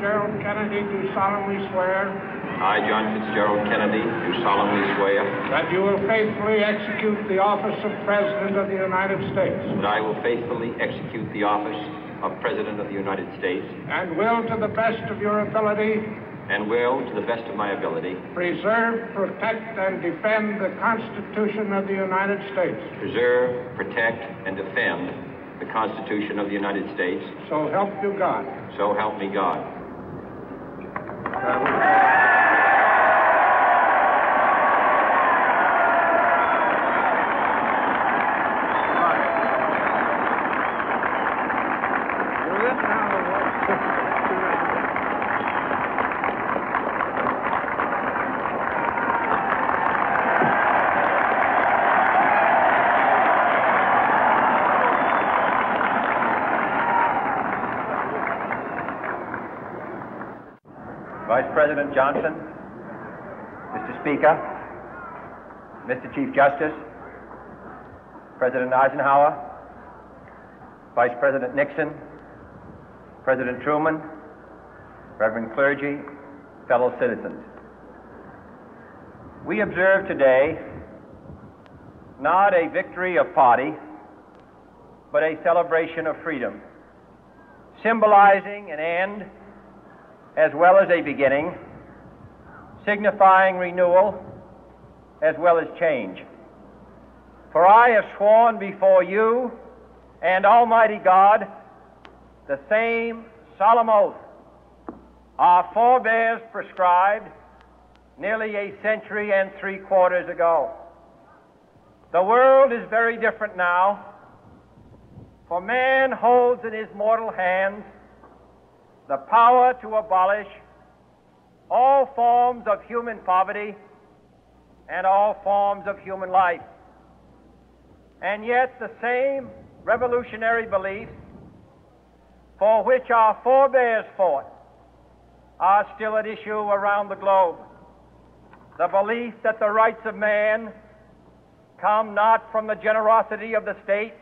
Fitzgerald Kennedy, do solemnly swear I, John Fitzgerald Kennedy, do solemnly swear that you will faithfully execute the office of President of the United States that I will faithfully execute the office of President of the United States and will, to the best of your ability, and will, to the best of my ability, preserve, protect, and defend the Constitution of the United States. preserve, protect, and defend the Constitution of the United States. So help you God. So help me God. Vice President Johnson, Mr. Speaker, Mr. Chief Justice, President Eisenhower, Vice President Nixon, President Truman, Reverend clergy, fellow citizens. We observe today not a victory of party, but a celebration of freedom, symbolizing an end as well as a beginning, signifying renewal as well as change. For I have sworn before you and Almighty God the same solemn oath our forebears prescribed nearly a century and 3/4 ago. The world is very different now, for man holds in his mortal hands the power to abolish all forms of human poverty and all forms of human life. And yet the same revolutionary beliefs for which our forebears fought are still at issue around the globe. The belief that the rights of man come not from the generosity of the state,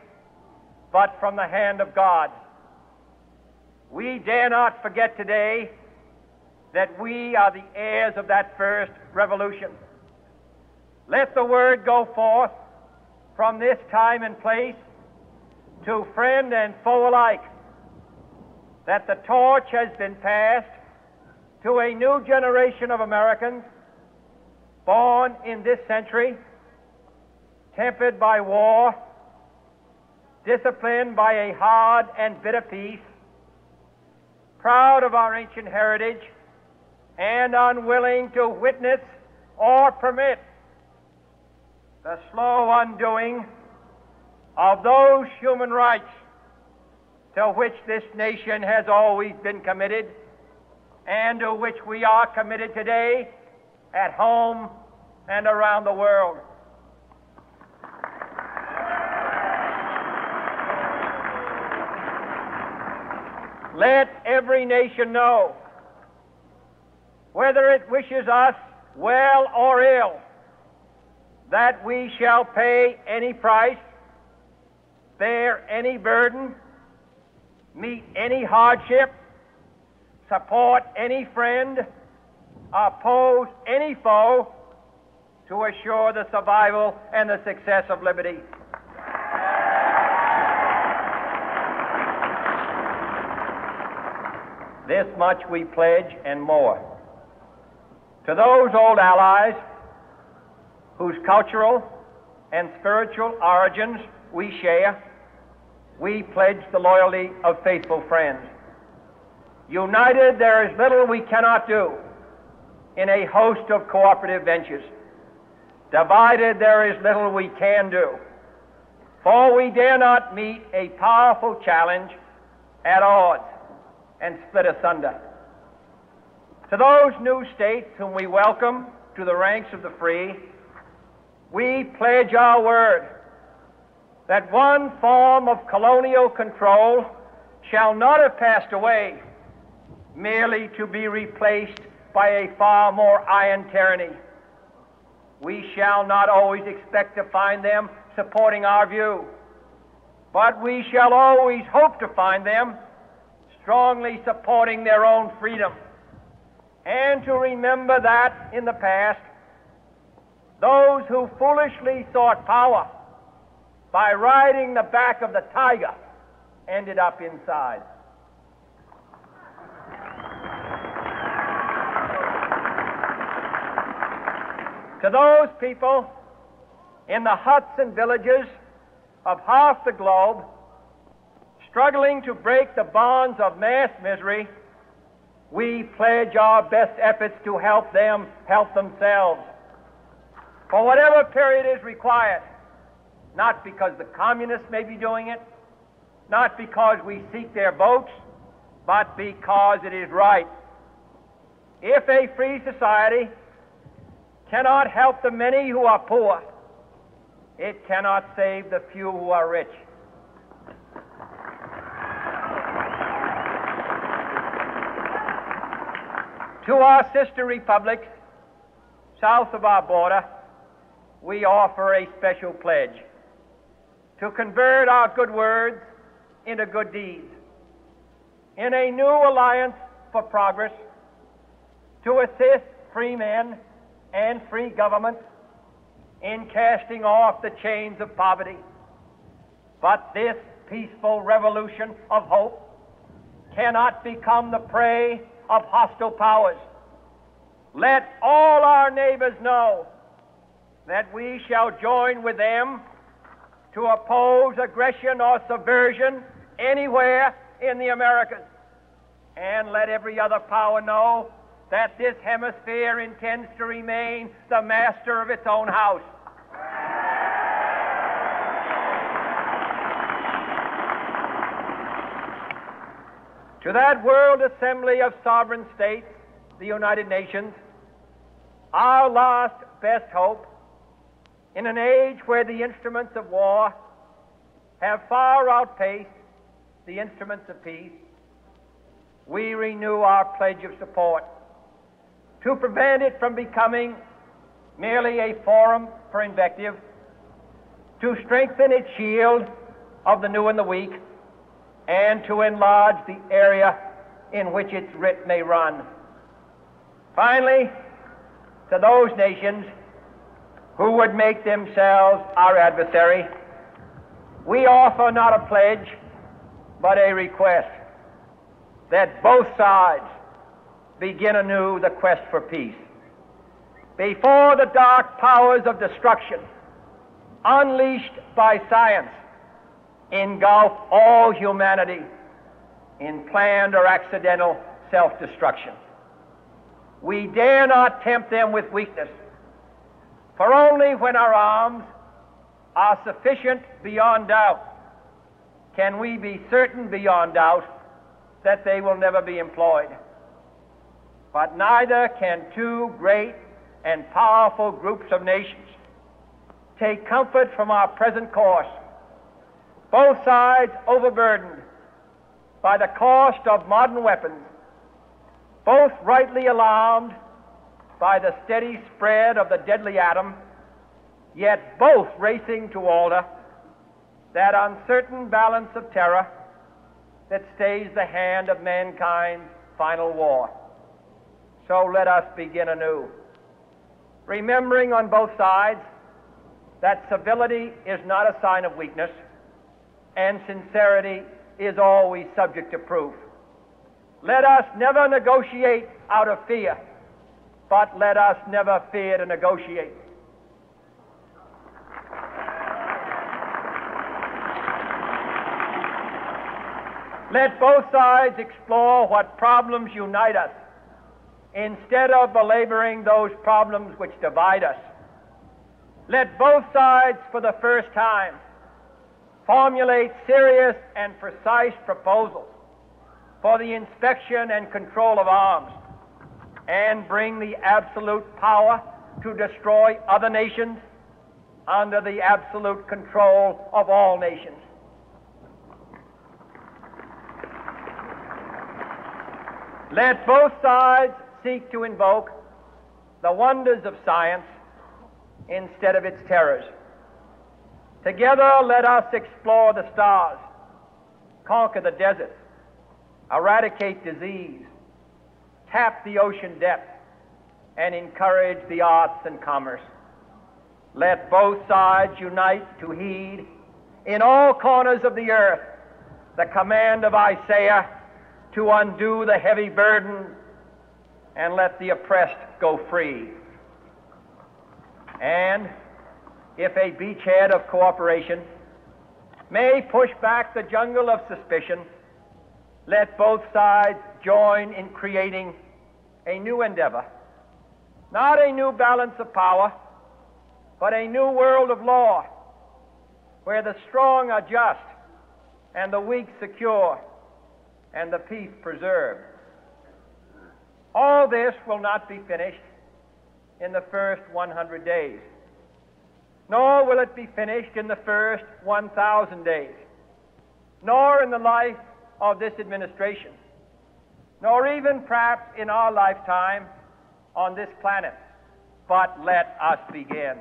but from the hand of God. We dare not forget today that we are the heirs of that first revolution. Let the word go forth from this time and place to friend and foe alike that the torch has been passed to a new generation of Americans born in this century, tempered by war, disciplined by a hard and bitter peace, proud of our ancient heritage, and unwilling to witness or permit the slow undoing of those human rights to which this nation has always been committed and to which we are committed today at home and around the world. Let every nation know, whether it wishes us well or ill, that we shall pay any price, bear any burden, meet any hardship, support any friend, oppose any foe to assure the survival and the success of liberty. This much we pledge and more. To those old allies whose cultural and spiritual origins we share, we pledge the loyalty of faithful friends. United, there is little we cannot do in a host of cooperative ventures. Divided, there is little we can do, for we dare not meet a powerful challenge at odds and split asunder. To those new states whom we welcome to the ranks of the free, we pledge our word that one form of colonial control shall not have passed away merely to be replaced by a far more iron tyranny. We shall not always expect to find them supporting our view, but we shall always hope to find them strongly supporting their own freedom, and to remember that in the past, those who foolishly sought power by riding the back of the tiger ended up inside. To those people in the huts and villages of half the globe struggling to break the bonds of mass misery, we pledge our best efforts to help them help themselves for whatever period is required, not because the communists may be doing it, not because we seek their votes, but because it is right. If a free society cannot help the many who are poor, it cannot save the few who are rich. To our sister republics south of our border, we offer a special pledge to convert our good words into good deeds, in a new alliance for progress, to assist free men and free governments in casting off the chains of poverty. But this peaceful revolution of hope cannot become the prey of hostile powers. Let all our neighbors know that we shall join with them to oppose aggression or subversion anywhere in the Americas. And let every other power know that this hemisphere intends to remain the master of its own house. To that World Assembly of Sovereign States, the United Nations, our last best hope, in an age where the instruments of war have far outpaced the instruments of peace, we renew our pledge of support to prevent it from becoming merely a forum for invective, to strengthen its shield of the new and the weak, and to enlarge the area in which its writ may run. Finally, to those nations who would make themselves our adversary, we offer not a pledge, but a request that both sides begin anew the quest for peace. Before the dark powers of destruction, unleashed by science, engulf all humanity in planned or accidental self-destruction, we dare not tempt them with weakness, for only when our arms are sufficient beyond doubt can we be certain beyond doubt that they will never be employed. But neither can two great and powerful groups of nations take comfort from our present course, both sides overburdened by the cost of modern weapons, both rightly alarmed by the steady spread of the deadly atom, yet both racing to alter that uncertain balance of terror that stays the hand of mankind's final war. So let us begin anew, remembering on both sides that civility is not a sign of weakness, and sincerity is always subject to proof. Let us never negotiate out of fear, but let us never fear to negotiate. Let both sides explore what problems unite us, instead of belaboring those problems which divide us. Let both sides, for the first time, formulate serious and precise proposals for the inspection and control of arms, and bring the absolute power to destroy other nations under the absolute control of all nations. Let both sides seek to invoke the wonders of science instead of its terrors. Together, let us explore the stars, conquer the deserts, eradicate disease, tap the ocean depth, and encourage the arts and commerce. Let both sides unite to heed in all corners of the earth the command of Isaiah to undo the heavy burden and let the oppressed go free. And if a beachhead of cooperation may push back the jungle of suspicion, let both sides join in creating a new endeavor, not a new balance of power, but a new world of law, where the strong are just and the weak secure and the peace preserved. All this will not be finished in the first 100 days, nor will it be finished in the first 1,000 days, nor in the life of this administration, nor even perhaps in our lifetime on this planet. But let us begin.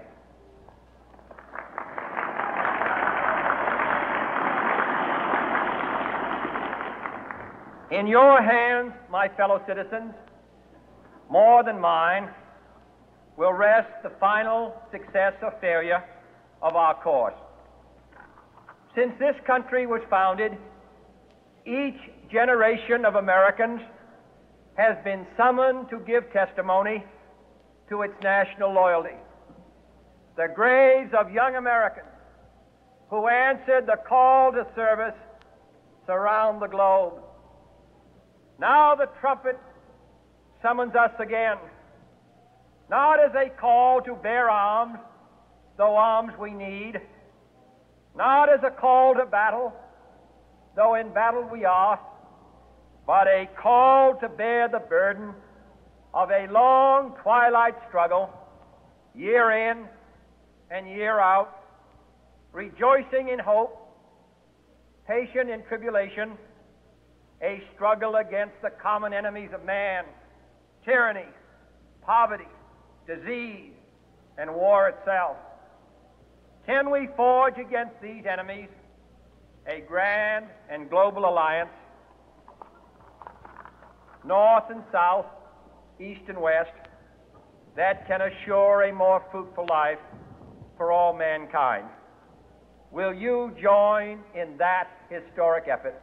In your hands, my fellow citizens, more than mine, will rest the final success or failure of our course. Since this country was founded, each generation of Americans has been summoned to give testimony to its national loyalty. The graves of young Americans who answered the call to service surround the globe. Now the trumpet summons us again, not as a call to bear arms, though arms we need, not as a call to battle, though in battle we are, but a call to bear the burden of a long twilight struggle, year in and year out, rejoicing in hope, patient in tribulation, a struggle against the common enemies of man, tyranny, poverty, disease, and war itself. Can we forge against these enemies a grand and global alliance, north and south, east and west, that can assure a more fruitful life for all mankind? Will you join in that historic effort?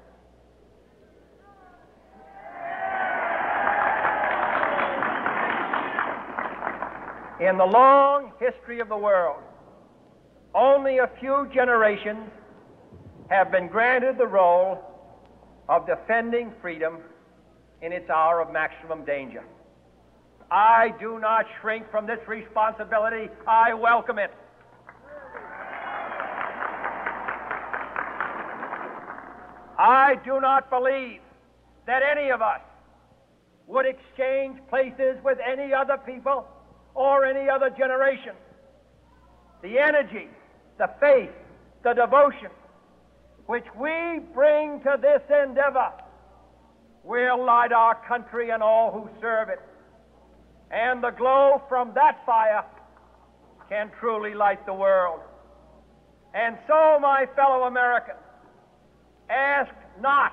In the long history of the world, only a few generations have been granted the role of defending freedom in its hour of maximum danger. I do not shrink from this responsibility. I welcome it. I do not believe that any of us would exchange places with any other people or any other generation. The energy, the faith, the devotion which we bring to this endeavor will light our country and all who serve it. And the glow from that fire can truly light the world. And so, my fellow Americans, ask not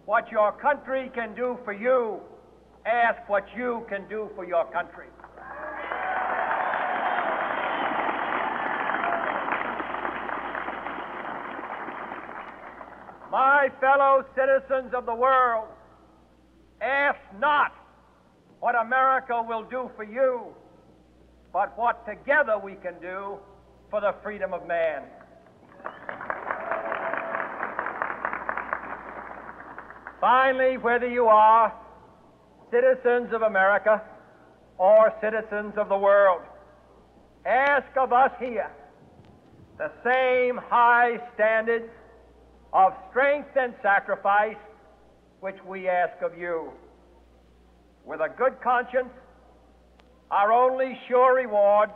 what your country can do for you, ask what you can do for your country. My fellow citizens of the world, ask not what America will do for you, but what together we can do for the freedom of man. Finally, whether you are citizens of America or citizens of the world, ask of us here the same high standards of strength and sacrifice which we ask of you. With a good conscience, our only sure reward,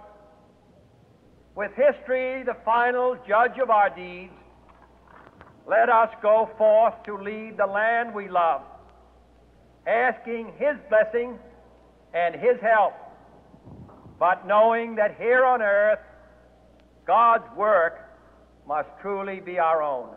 with history the final judge of our deeds, let us go forth to lead the land we love, asking His blessing and His help, but knowing that here on earth, God's work must truly be our own.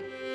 States.